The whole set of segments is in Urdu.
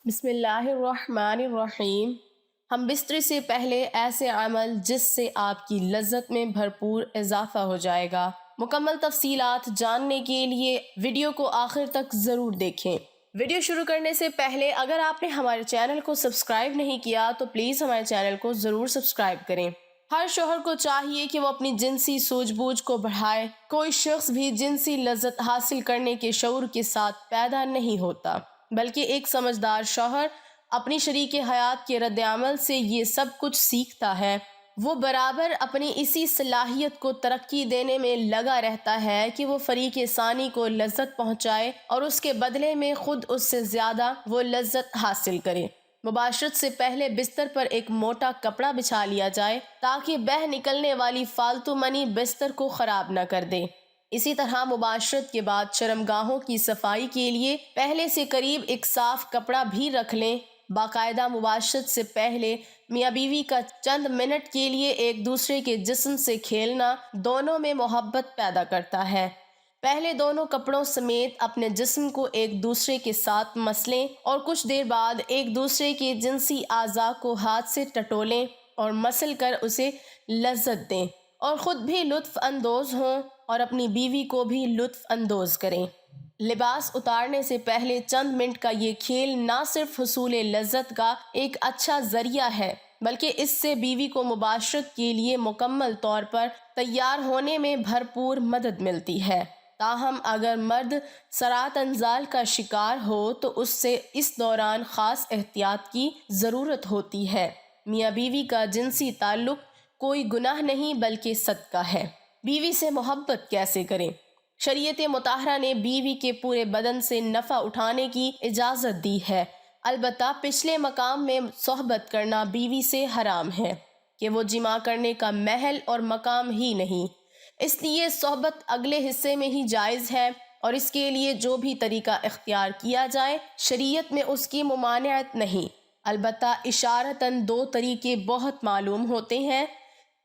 بسم اللہ الرحمن الرحیم۔ ہم بستر سے پہلے ایسے عمل جس سے آپ کی لذت میں بھرپور اضافہ ہو جائے گا۔ مکمل تفصیلات جاننے کے لیے ویڈیو کو آخر تک ضرور دیکھیں۔ ویڈیو شروع کرنے سے پہلے اگر آپ نے ہمارے چینل کو سبسکرائب نہیں کیا تو پلیز ہمارے چینل کو ضرور سبسکرائب کریں۔ ہر شوہر کو چاہیے کہ وہ اپنی جنسی سوجھ بوجھ کو بڑھائے۔ کوئی شخص بھی جنسی لذت حاصل کرنے کے شعور کے ساتھ پیدا نہیں ہوتا، بلکہ ایک سمجھدار شوہر اپنی شریک حیات کے رد عمل سے یہ سب کچھ سیکھتا ہے۔ وہ برابر اپنی اسی صلاحیت کو ترقی دینے میں لگا رہتا ہے کہ وہ فریق ثانی کو لذت پہنچائے اور اس کے بدلے میں خود اس سے زیادہ وہ لذت حاصل کرے۔ مباشرت سے پہلے بستر پر ایک موٹا کپڑا بچھا لیا جائے تاکہ بہہ نکلنے والی فالتو منی بستر کو خراب نہ کر دے۔ اسی طرح مباشرت کے بعد شرمگاہوں کی صفائی کے لیے پہلے سے قریب ایک صاف کپڑا بھی رکھ لیں۔ باقاعدہ مباشرت سے پہلے میاں بیوی کا چند منٹ کے لیے ایک دوسرے کے جسم سے کھیلنا دونوں میں محبت پیدا کرتا ہے۔ پہلے دونوں کپڑوں سمیت اپنے جسم کو ایک دوسرے کے ساتھ مسلیں اور کچھ دیر بعد ایک دوسرے کے جنسی اعضاء کو ہاتھ سے ٹٹولیں اور مسل کر اسے لذت دیں، اور خود بھی لطف اندوز ہوں اور اپنی بیوی کو بھی لطف اندوز کریں۔ لباس اتارنے سے پہلے چند منٹ کا یہ کھیل نہ صرف حصول لذت کا ایک اچھا ذریعہ ہے، بلکہ اس سے بیوی کو مباشرت کے لیے مکمل طور پر تیار ہونے میں بھرپور مدد ملتی ہے۔ تاہم اگر مرد سرات انزال کا شکار ہو تو اس سے اس دوران خاص احتیاط کی ضرورت ہوتی ہے۔ میاں بیوی کا جنسی تعلق کوئی گناہ نہیں بلکہ صدقہ ہے۔ بیوی سے محبت کیسے کریں؟ شریعت مطہرہ نے بیوی کے پورے بدن سے نفع اٹھانے کی اجازت دی ہے، البتہ پچھلے مقام میں صحبت کرنا بیوی سے حرام ہے کہ وہ جماع کرنے کا محل اور مقام ہی نہیں، اس لیے صحبت اگلے حصے میں ہی جائز ہے، اور اس کے لیے جو بھی طریقہ اختیار کیا جائے شریعت میں اس کی ممانعت نہیں۔ البتہ اشارتاً دو طریقے بہت معلوم ہوتے ہیں۔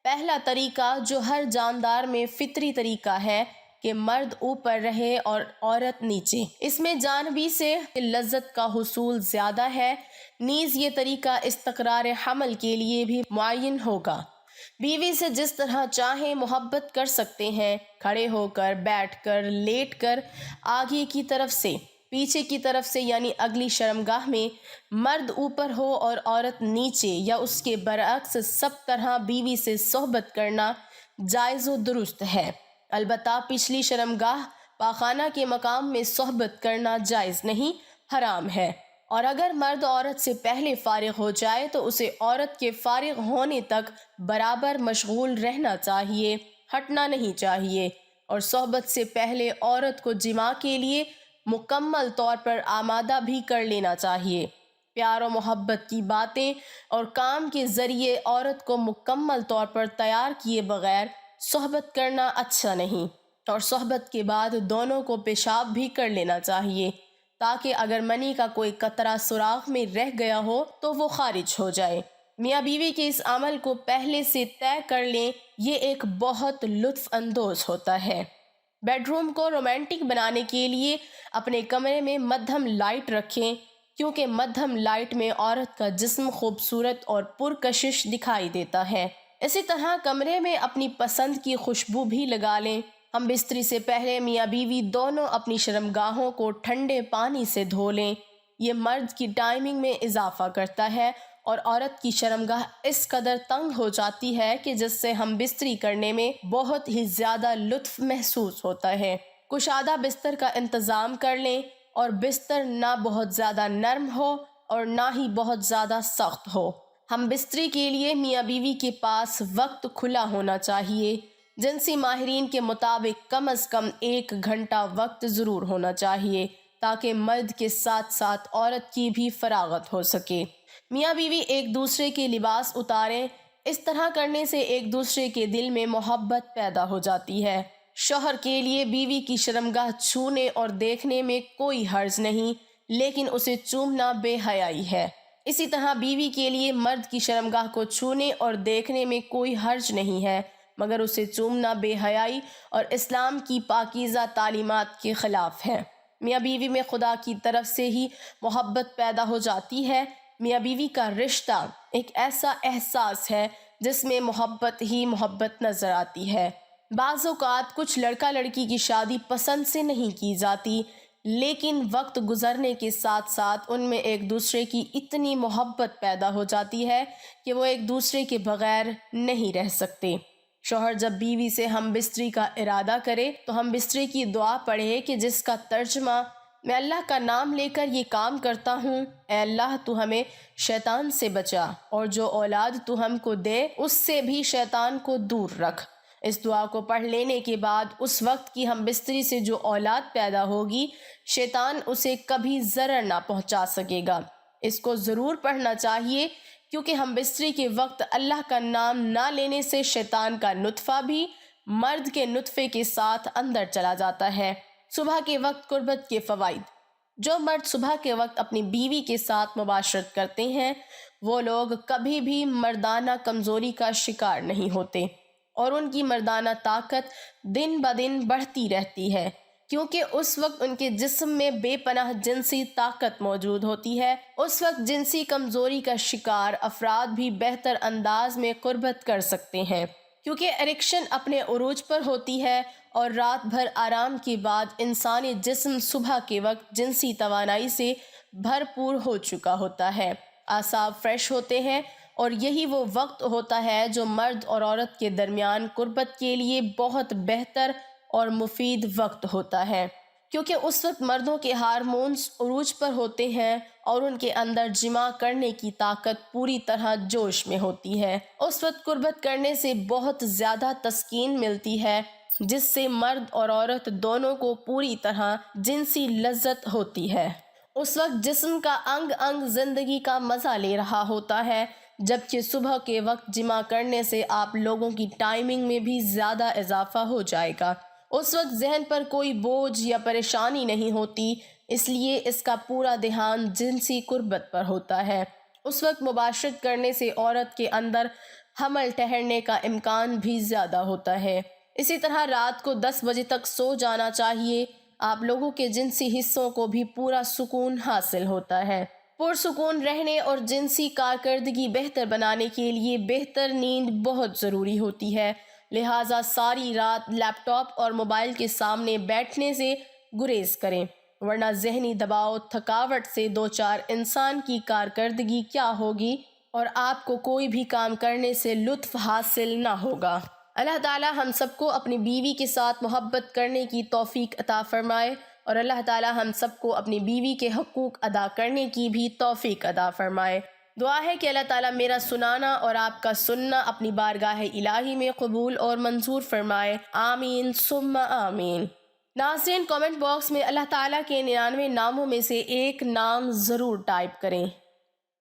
پہلا طریقہ جو ہر جاندار میں فطری طریقہ ہے کہ مرد اوپر رہے اور عورت نیچے، اس میں جانبی سے لذت کا حصول زیادہ ہے۔ نیز یہ طریقہ استقرار حمل کے لیے بھی معین ہوگا۔ بیوی سے جس طرح چاہیں محبت کر سکتے ہیں، کھڑے ہو کر، بیٹھ کر، لیٹ کر، آگے کی طرف سے، پیچھے کی طرف سے، یعنی اگلی شرمگاہ میں مرد اوپر ہو اور عورت نیچے، یا اس کے برعکس سب طرح بیوی سے صحبت کرنا جائز و درست ہے۔ البتہ پچھلی شرمگاہ پاخانہ کے مقام میں صحبت کرنا جائز نہیں، حرام ہے، اور اگر مرد عورت سے پہلے فارغ ہو جائے تو اسے عورت کے فارغ ہونے تک برابر مشغول رہنا چاہیے، ہٹنا نہیں چاہیے، اور صحبت سے پہلے عورت کو جماع کے لیے مکمل طور پر آمادہ بھی کر لینا چاہیے۔ پیار و محبت کی باتیں اور کام کے ذریعے عورت کو مکمل طور پر تیار کیے بغیر صحبت کرنا اچھا نہیں، اور صحبت کے بعد دونوں کو پیشاب بھی کر لینا چاہیے تاکہ اگر منی کا کوئی قطرہ سوراخ میں رہ گیا ہو تو وہ خارج ہو جائے۔ میاں بیوی کے اس عمل کو پہلے سے طے کر لیں، یہ ایک بہت لطف اندوز ہوتا ہے۔ بیڈ روم کو رومانٹک بنانے کے لیے اپنے کمرے میں مدھم لائٹ رکھیں، کیونکہ مدھم لائٹ میں عورت کا جسم خوبصورت اور پرکشش دکھائی دیتا ہے۔ اسی طرح کمرے میں اپنی پسند کی خوشبو بھی لگا لیں۔ ہم بستری سے پہلے میاں بیوی دونوں اپنی شرمگاہوں کو ٹھنڈے پانی سے دھو لیں۔ یہ مرد کی ٹائمنگ میں اضافہ کرتا ہے اور عورت کی شرمگاہ اس قدر تنگ ہو جاتی ہے کہ جس سے ہم بستری کرنے میں بہت ہی زیادہ لطف محسوس ہوتا ہے۔ کشادہ بستر کا انتظام کر لیں، اور بستر نہ بہت زیادہ نرم ہو اور نہ ہی بہت زیادہ سخت ہو۔ ہم بستری کے لیے میاں بیوی کے پاس وقت کھلا ہونا چاہیے۔ جنسی ماہرین کے مطابق کم از کم 1 گھنٹہ وقت ضرور ہونا چاہیے تاکہ مرد کے ساتھ ساتھ عورت کی بھی فراغت ہو سکے۔ میاں بیوی ایک دوسرے کے لباس اتاریں، اس طرح کرنے سے ایک دوسرے کے دل میں محبت پیدا ہو جاتی ہے۔ شوہر کے لیے بیوی کی شرمگاہ چھونے اور دیکھنے میں کوئی حرج نہیں، لیکن اسے چومنا بے حیائی ہے۔ اسی طرح بیوی کے لیے مرد کی شرمگاہ کو چھونے اور دیکھنے میں کوئی حرج نہیں ہے، مگر اسے چومنا بے حیائی اور اسلام کی پاکیزہ تعلیمات کے خلاف ہے۔ میاں بیوی میں خدا کی طرف سے ہی محبت پیدا ہو جاتی ہے۔ میاں بیوی کا رشتہ ایک ایسا احساس ہے جس میں محبت ہی محبت نظر آتی ہے۔ بعض اوقات کچھ لڑکا لڑکی کی شادی پسند سے نہیں کی جاتی، لیکن وقت گزرنے کے ساتھ ساتھ ان میں ایک دوسرے کی اتنی محبت پیدا ہو جاتی ہے کہ وہ ایک دوسرے کے بغیر نہیں رہ سکتے۔ شوہر جب بیوی سے ہم بستری کا ارادہ کرے تو ہم بستری کی دعا پڑھے کہ جس کا ترجمہ میں اللہ کا نام لے کر یہ کام کرتا ہوں، اے اللہ تو ہمیں شیطان سے بچا، اور جو اولاد تو ہم کو دے اس سے بھی شیطان کو دور رکھ۔ اس دعا کو پڑھ لینے کے بعد اس وقت کی ہم بستری سے جو اولاد پیدا ہوگی، شیطان اسے کبھی ضرر نہ پہنچا سکے گا۔ اس کو ضرور پڑھنا چاہیے، کیونکہ ہم بستری کے وقت اللہ کا نام نہ لینے سے شیطان کا نطفہ بھی مرد کے نطفے کے ساتھ اندر چلا جاتا ہے۔ صبح کے وقت قربت کے فوائد۔ جو مرد صبح کے وقت اپنی بیوی کے ساتھ مباشرت کرتے ہیں وہ لوگ کبھی بھی مردانہ کمزوری کا شکار نہیں ہوتے، اور ان کی مردانہ طاقت دن بدن بڑھتی رہتی ہے، کیونکہ اس وقت ان کے جسم میں بے پناہ جنسی طاقت موجود ہوتی ہے۔ اس وقت جنسی کمزوری کا شکار افراد بھی بہتر انداز میں قربت کر سکتے ہیں، کیونکہ اریکشن اپنے عروج پر ہوتی ہے، اور رات بھر آرام کے بعد انسانی جسم صبح کے وقت جنسی توانائی سے بھرپور ہو چکا ہوتا ہے، اعصاب فریش ہوتے ہیں، اور یہی وہ وقت ہوتا ہے جو مرد اور عورت کے درمیان قربت کے لیے بہت بہتر اور مفید وقت ہوتا ہے، کیونکہ اس وقت مردوں کے ہارمونز عروج پر ہوتے ہیں اور ان کے اندر جماع کرنے کی طاقت پوری طرح جوش میں ہوتی ہے۔ اس وقت قربت کرنے سے بہت زیادہ تسکین ملتی ہے، جس سے مرد اور عورت دونوں کو پوری طرح جنسی لذت ہوتی ہے۔ اس وقت جسم کا انگ انگ زندگی کا مزہ لے رہا ہوتا ہے، جبکہ صبح کے وقت جماع کرنے سے آپ لوگوں کی ٹائمنگ میں بھی زیادہ اضافہ ہو جائے گا۔ اس وقت ذہن پر کوئی بوجھ یا پریشانی نہیں ہوتی، اس لیے اس کا پورا دھیان جنسی قربت پر ہوتا ہے۔ اس وقت مباشرت کرنے سے عورت کے اندر حمل ٹھہرنے کا امکان بھی زیادہ ہوتا ہے۔ اسی طرح رات کو 10 بجے تک سو جانا چاہیے۔ آپ لوگوں کے جنسی حصوں کو بھی پورا سکون حاصل ہوتا ہے۔ پرسکون رہنے اور جنسی کارکردگی بہتر بنانے کے لیے بہتر نیند بہت ضروری ہوتی ہے، لہٰذا ساری رات لیپ ٹاپ اور موبائل کے سامنے بیٹھنے سے گریز کریں، ورنہ ذہنی دباؤ تھکاوٹ سے دوچار انسان کی کارکردگی کیا ہوگی اور آپ کو کوئی بھی کام کرنے سے لطف حاصل نہ ہوگا۔ اللہ تعالی ہم سب کو اپنی بیوی کے ساتھ محبت کرنے کی توفیق عطا فرمائے، اور اللہ تعالی ہم سب کو اپنی بیوی کے حقوق ادا کرنے کی بھی توفیق عطا فرمائے۔ دعا ہے کہ اللہ تعالیٰ میرا سنانا اور آپ کا سننا اپنی بارگاہ الہی میں قبول اور منظور فرمائے، آمین ثم آمین۔ ناظرین، کامنٹ باکس میں اللہ تعالیٰ کے 99 ناموں میں سے ایک نام ضرور ٹائپ کریں۔